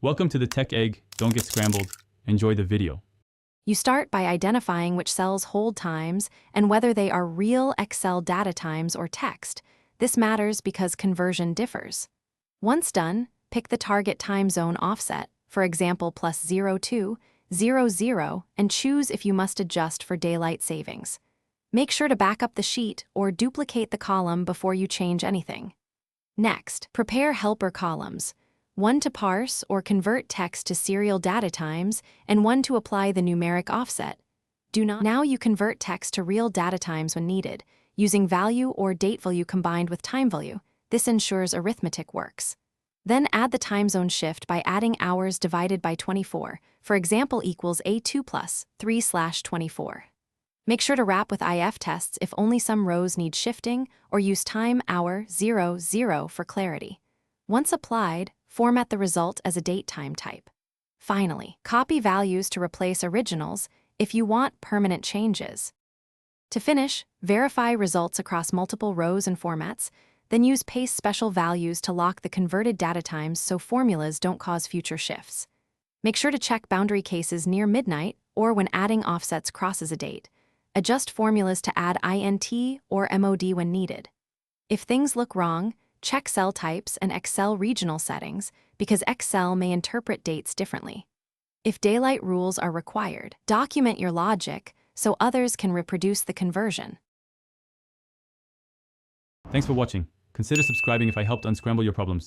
Welcome to the Tech Egg. Don't get scrambled. Enjoy the video. You start by identifying which cells hold times and whether they are real Excel data times or text. This matters because conversion differs. Once done, pick the target time zone offset, for example +0200, and choose if you must adjust for daylight savings. Make sure to back up the sheet or duplicate the column before you change anything. Next, prepare helper columns. One to parse or convert text to serial data times, and one to apply the numeric offset. Now you convert text to real data times when needed, using value or date value combined with time value. This ensures arithmetic works. Then add the time zone shift by adding hours divided by 24, for example equals A2 plus 3/24. Make sure to wrap with if tests if only some rows need shifting, or use time hour 00 for clarity. Once applied, format the result as a date-time type. Finally, copy values to replace originals if you want permanent changes. To finish, verify results across multiple rows and formats, then use paste special values to lock the converted data times so formulas don't cause future shifts. Make sure to check boundary cases near midnight or when adding offsets crosses a date. Adjust formulas to add INT or MOD when needed. If things look wrong, check cell types and Excel regional settings because Excel may interpret dates differently. If daylight rules are required, document your logic so others can reproduce the conversion. Thanks for watching. Consider subscribing if I helped unscramble your problems.